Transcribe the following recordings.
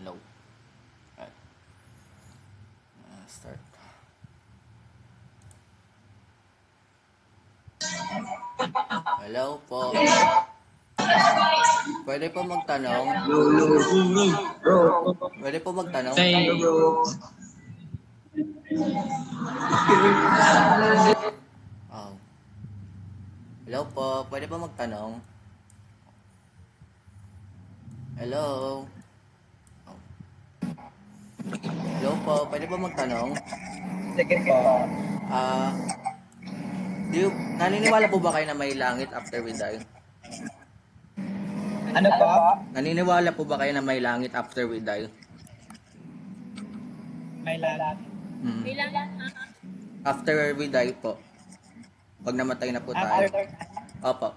Hello. Alright. Start. Hello po. Pwede po magtanong? Pwede po magtanong? Oh. Hello po. Pwede po magtanong? Hello. Oh. Hello po. Pwede po magtanong? Sige po. Naniniwala po ba kayo na may langit after we die? Ano po? Naniniwala po ba kayo na may langit after we die? May lalat. After we die po. Pag namatay na po tayo. After, Opo.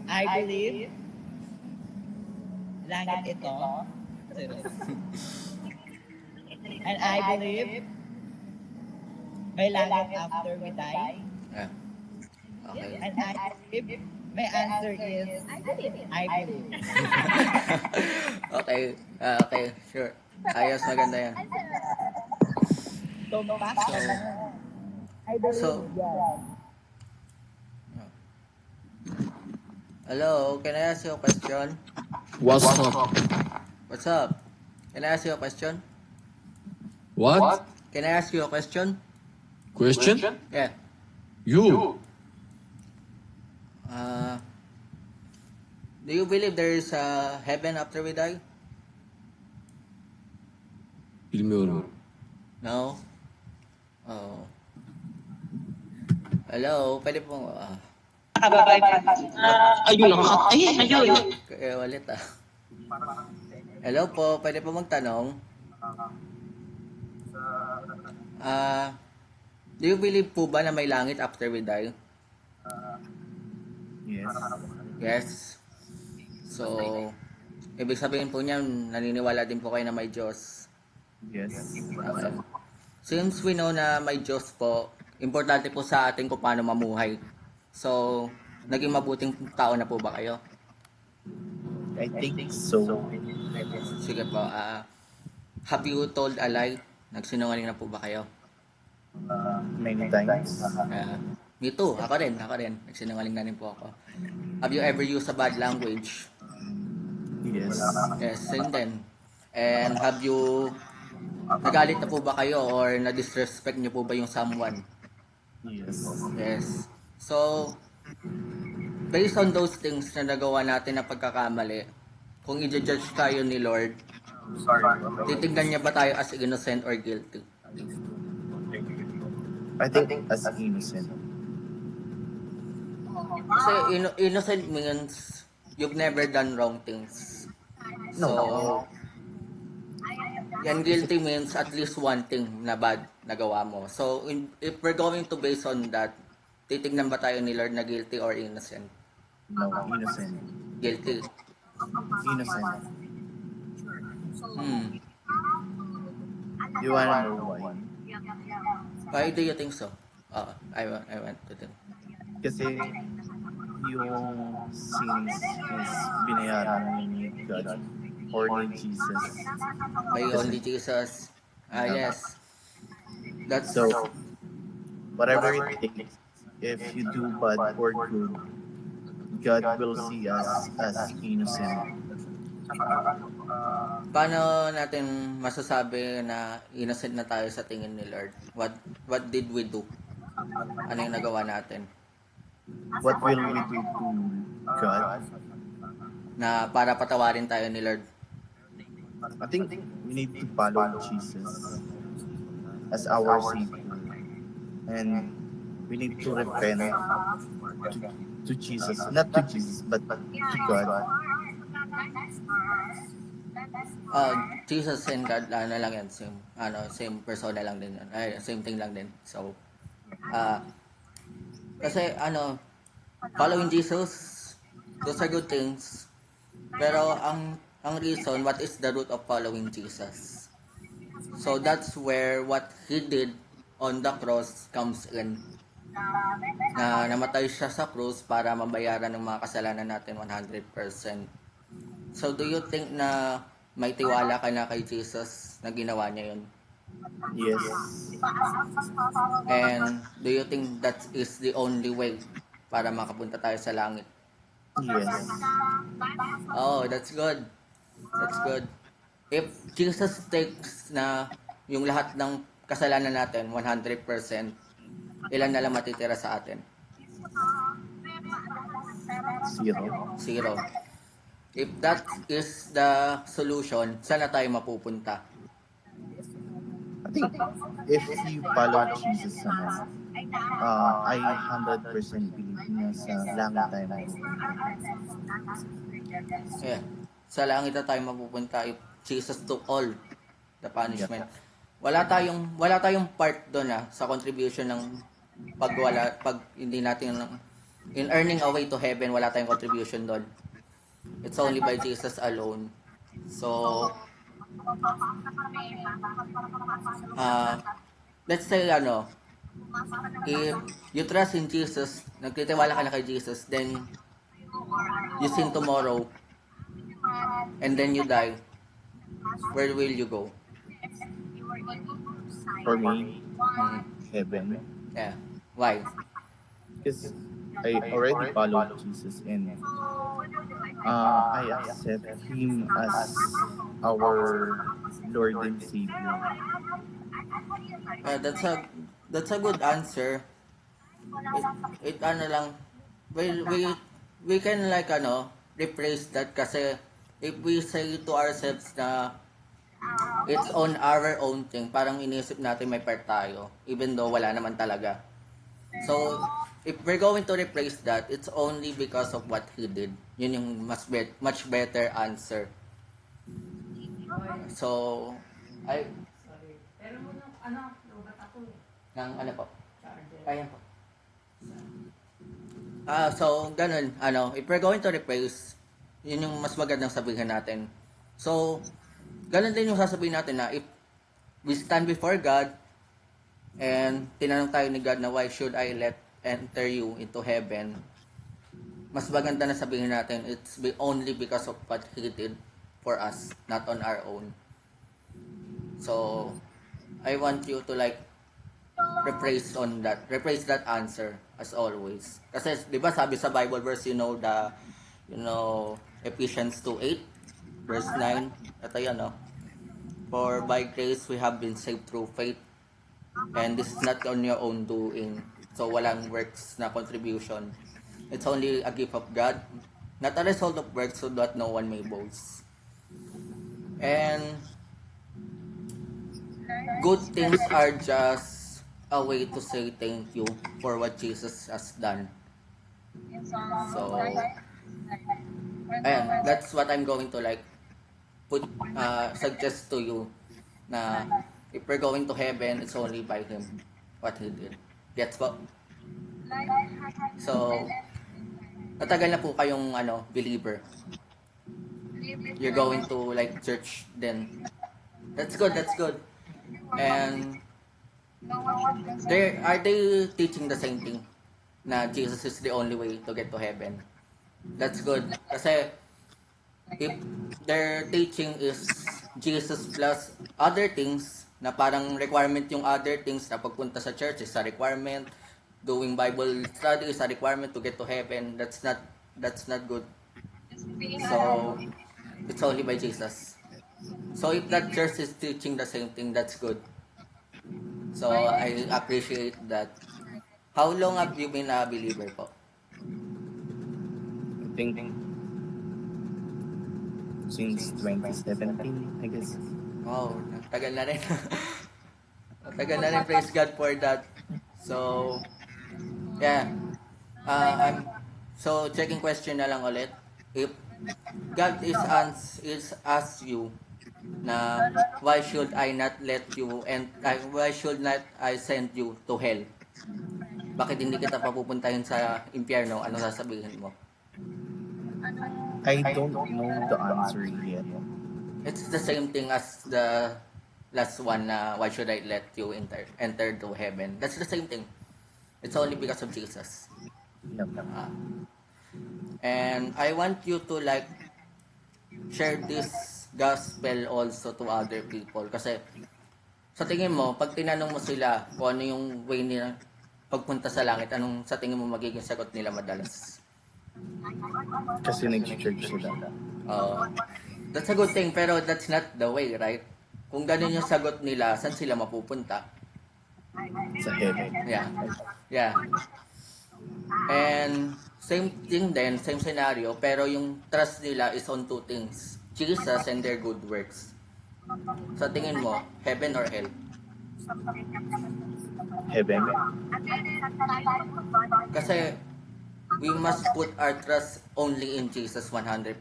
I believe langit ito. And I believe may langit after we die. Yeah. Okay. And I believe my answer is I believe. Okay. Okay. Sure. Ayos. Maganda yan. So, I believe, So, yes. hello. Can I ask you a question? What's up? What's up? Can I ask you a question? What? Can I ask you a question? Question? Yeah. You? Do you believe there is a heaven after we die? Bilmiyorum. No? Oh. Hello? Pwede po... Ayun, nakakatay. Ayun. kaya ulit Hello po. Pwede po magtanong? Do you believe po ba na may langit after we die? Yes. Yes. So, ibig sabihin po niyan, naniniwala din po kayo na may Diyos. Yes. Okay. Since we know na may Diyos po, importante po sa atin kung paano mamuhay. So, naging mabuting tao na po ba kayo? I think so. Sige po. Have you told a lie? Nagsinungaling na po ba kayo? Many times. Me too. Ako rin. Nagsinungaling na rin po ako. Have you ever used a bad language? Yes. Yes, same din. And have you... Nagalit na po ba kayo or na-disrespect niyo po ba yung someone? Yes. Yes. So, based on those things na nagawa natin na pagkakamali, kung i-judge tayo ni Lord, titignan niya ba tayo as innocent or guilty? I think as innocent. Kasi innocent means you've never done wrong things. So, yan guilty means at least one thing na bad nagawa mo. So, if we're going to base on that, titignan ba tayo ni Lord na guilty or innocent? No, innocent. Guilty. Innocent. You wanna know why? Why do you think so? I want to think. Kasi yung sins is binayaran ni God or ni Jesus. By only Jesus. Yes. That's So, whatever it takes, if you do bad or good, God will see us as innocent. paano natin masasabi na innocent na tayo sa tingin ni Lord? What did we do? Ano yung nagawa natin? What will we do to God? Na para patawarin tayo ni Lord. I think we need to follow Jesus as our Savior. And we need to repent to Jesus. Not to Jesus, but to God. Jesus and God, ano lang yan, same persona lang din yun. Ay, same thing lang din. So, kasi, following Jesus, those are good things. Pero, ang reason, what is the root of following Jesus? So, that's where what He did on the cross comes in. na namatay siya sa krus para mabayaran ng mga kasalanan natin 100%. So, do you think na may tiwala ka na kay Jesus na ginawa niya yun? Yes. And do you think that is the only way para makapunta tayo sa langit? Yes. Oh, that's good. That's good. If Jesus takes na yung lahat ng kasalanan natin 100%, ilan na lang matitira sa atin? 0. 0. If that is the solution, saan na tayo mapupunta? I think if you follow Jesus naman, I 100% believe na sa langit tayo mapupunta. Yeah. Sa langit na tayo mapupunta if Jesus took all the punishment. Wala tayong part doon sa contribution ng pag hindi natin in earning a way to heaven, wala tayong contribution doon. It's only by Jesus alone. So let's say if you trust in Jesus, nagtitiwala ka na kay Jesus, then you sin tomorrow and then you die, where will you go? For me, heaven. Yeah. Why? Because I already followed Jesus and I accept Him as our Lord and Savior. That's a good answer. It lang, we can replace that kasi if we say to ourselves na it's on our own thing, parang inisip natin may part tayo, even though wala naman talaga. So, if we're going to replace that, it's only because of what He did. Yun yung much better answer. So, ano po? Kaya po. So, ganun, if we're going to replace, yun yung mas magandang sabihin natin. So, ganun din yung sasabihin natin na if we stand before God and tinanong tayo ni God na why should I enter you into heaven, mas maganda na sabihin natin it's only because of what He did for us, not on our own. So, I want you to rephrase that answer as always. Kasi, di ba sabi sa Bible verse, Ephesians 2:8, verse 9, ito yan, for by grace we have been saved through faith, and this is not on your own doing. So, walang works na contribution. It's only a gift of God, not a result of works, so that no one may boast. And good things are just a way to say thank you for what Jesus has done. So, ayan, that's what I'm going to suggest to you na if we're going to heaven, it's only by Him, what He did. Gets po? So, matagal na po kayong believer. You're going to church then. That's good. And are they teaching the same thing? Na Jesus is the only way to get to heaven. That's good. Kasi if their teaching is Jesus plus other things, na parang requirement yung other things, na pagpunta sa church is a requirement, doing Bible study is a requirement to get to heaven, that's not good. So, it's only by Jesus. So, if that church is teaching the same thing, that's good. So, I appreciate that. How long have you been a believer po? I think since 2017, I guess. Wow, tagal na rin. Tagal na rin, praise God for that. So, yeah. So, checking question na lang ulit. If God is ask you na why should I not let you and why should not I send you to hell? Bakit hindi kita papupuntahin sa impyerno? Ano sasabihin mo? I don't know the answer yet. It's the same thing as the last one na why should I let you enter to heaven? That's the same thing. It's only because of Jesus. Yep. And I want you to like share this gospel also to other people. Kasi sa tingin mo, pag tinanong mo sila kung ano yung way nila pagpunta sa langit, anong sa tingin mo magiging sagot nila madalas? Kasi nag-church sila. That's a good thing, pero that's not the way, right? Kung ganun yung sagot nila, saan sila mapupunta? Sa heaven. Yeah. And same thing din, same scenario, pero yung trust nila is on two things. Jesus and their good works. Sa tingin mo, heaven or hell? Heaven. Kasi we must put our trust only in Jesus 100%.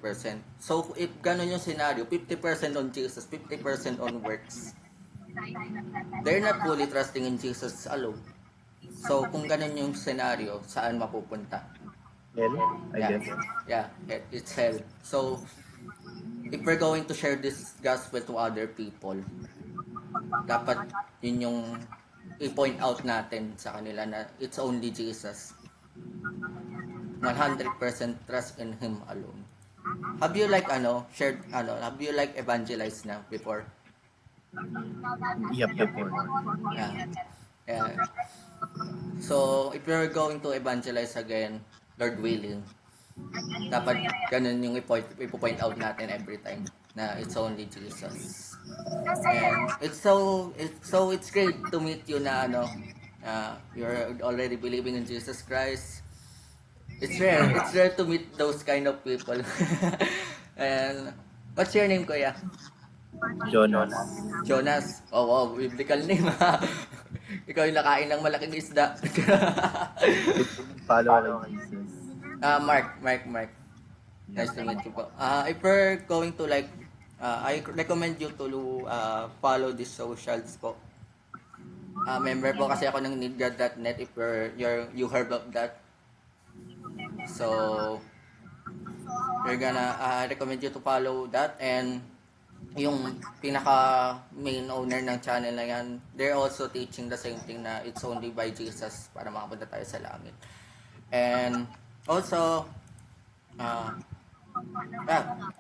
So if ganun yung scenario, 50% on Jesus, 50% on works. They're not fully trusting in Jesus alone. So kung ganun yung scenario, saan mapupunta? Hell, I guess. Yeah, it's hell. So if we're going to share this gospel to other people, dapat yun yung i-point out natin sa kanila na it's only Jesus. 100% trust in Him alone. Have you like have you like evangelized na before? Yep, before. Yeah. So, if you're going to evangelize again, Lord willing, dapat ganun yung ipo-point out natin every time na it's only Jesus. And it's great to meet you na you're already believing in Jesus Christ. It's rare to meet those kind of people. And what's your name, Kuya? Jonas. Jonas. Oh, wow, biblical name ha. Ikaw yung nakain ng malaking isda. Follow Jesus. Mark. Nice to meet you po. If we're going to like, I recommend you to follow these socials po. Member po kasi ako ng needgod.net if you heard of that. So, we're gonna recommend you to follow that, and yung pinaka main owner ng channel na yan, they're also teaching the same thing na it's only by Jesus para makapunta tayo sa langit. And also,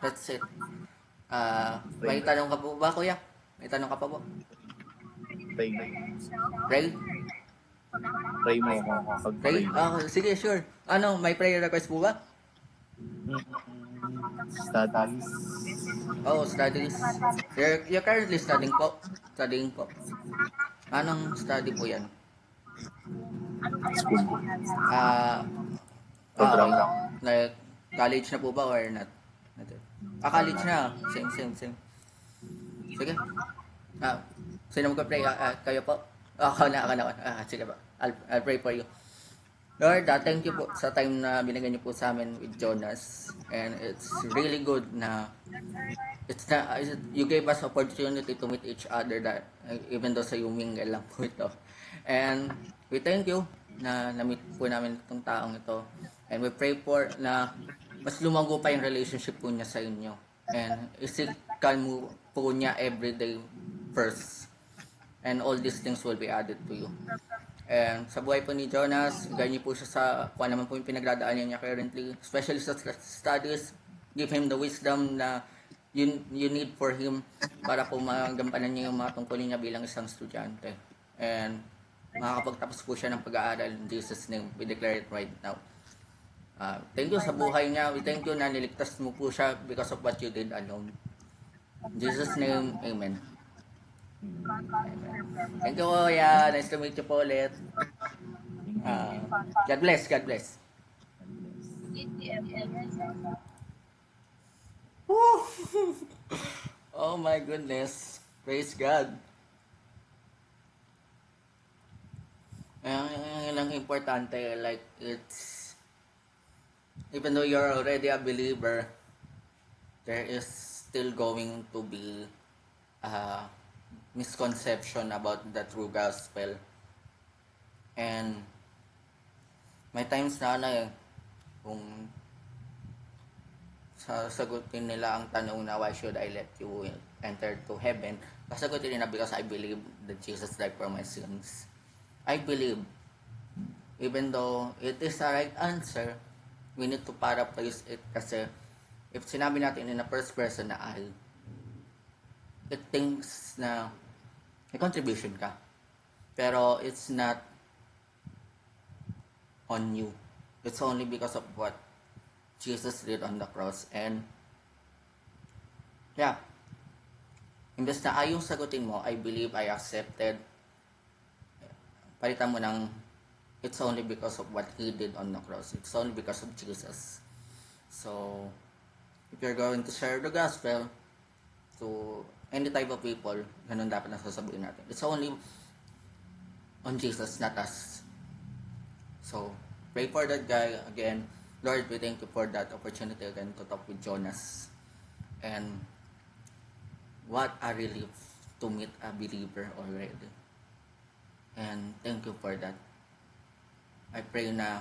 that's it. May tanong ka po ba, Kuya? May tanong ka pa po? Pray. Pray? Pray mo ako. Pray? Pag-pray. Sige, sure. May prayer request po ba? Studies. Oh, studies. You're currently studying po? Studying po. Anong study po yan? School. Okay. Program lang. Like, college na po ba or not? College na. Same. Sige. Sino magpa-pray? Kayo po? Ako na. Sige po. I'll pray for you. Lord, thank you po sa time na binigyan niyo po sa amin with Jonas. And it's really good na you gave us opportunity to meet each other that even though sa mingle lang po ito. And we thank you na na-meet po namin itong taong ito. And we pray for na mas lumago pa yung relationship po niya sa inyo. And isikan mo po niya everyday first. And all these things will be added to you. And sa buhay po ni Jonas, ganyan po siya sa kung naman po yung pinagdadaanan niya currently, especially sa studies. Give him the wisdom na you need for him para po magampanan niya yung mga tungkulin niya bilang isang estudyante. And makakapagtapos po siya ng pag-aaral in Jesus' name. We declare it right now. Thank you sa buhay niya. We thank you na niligtas mo po siya because of what you did alone. In Jesus' name, Amen. Thank you, Kuya. Nice to meet you po ulit. God bless. Woo! Oh my goodness. Praise God. Yan ang importante. Like, it's even though you're already a believer, there is still going to be misconception about the true gospel. And may times na kung sasagutin nila ang tanong na why should I let you enter to heaven, sasagutin nila because I believe that Jesus died for my sins. I believe Even though it is a right answer, we need to paraphrase it kasi if sinabi natin in a first person na I, it thinks na may contribution ka. Pero it's not on you. It's only because of what Jesus did on the cross. And yeah, imbes na ayong sagutin mo, I believe I accepted, palitan mo ng it's only because of what He did on the cross. It's only because of Jesus. So, if you're going to share the gospel to any type of people, ganun dapat na sasabihin natin. It's only on Jesus, not us. So, pray for that guy again. Lord, we thank you for that opportunity again to talk with Jonas. And what a relief to meet a believer already. And thank you for that. I pray na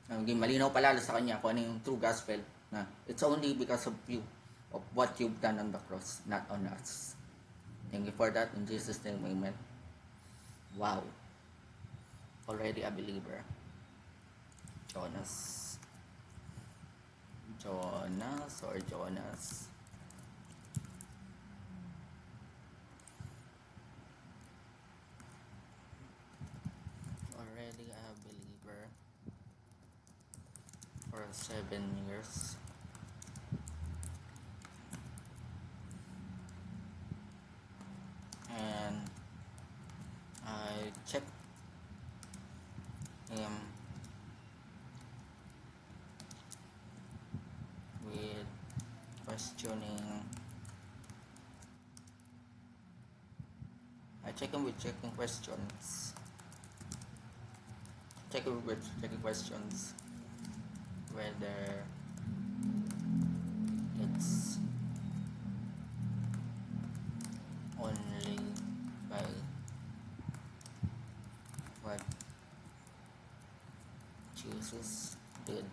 maging malinaw palalo sa kanya kung ano yung true gospel, na it's only because of you, of what you've done on the cross, not on us. Thank you for that. In Jesus' name, amen. Wow. Already a believer. Jonas or Jonas. Already a believer for 7 years. And I checked him with questioning. I check him with checking questions. Checking questions whether it's only by what Jesus did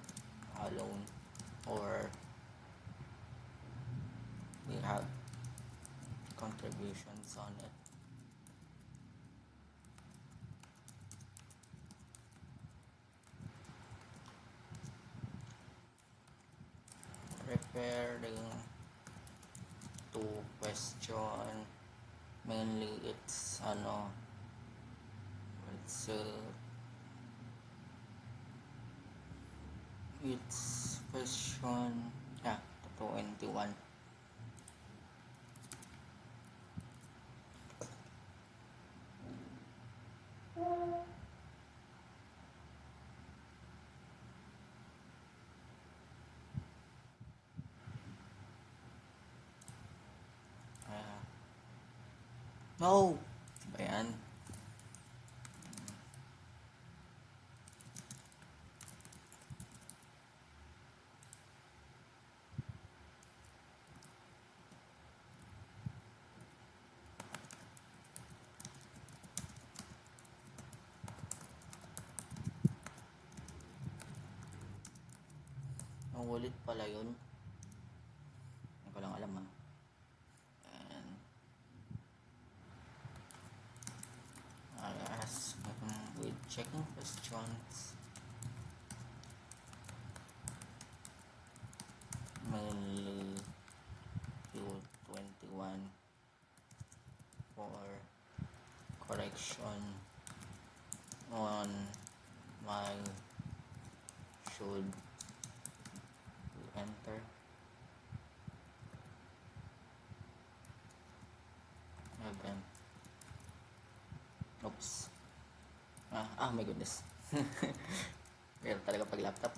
alone, or we have contributions on it. Preparing to question, mainly it's it's question 21. No! Ba yan? Ang wallet pala yun. Hindi ko lang alam ha. And I ask with checking questions. Mainly Q21 for correction on my should enter event. Oops. My goodness. Meron talaga pag laptop.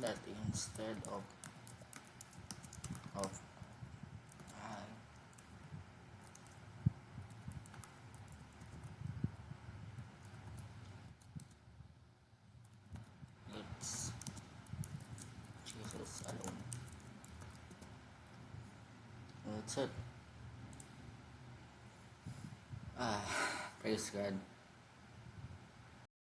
That instead of it's Jesus alone. That's it. Praise God.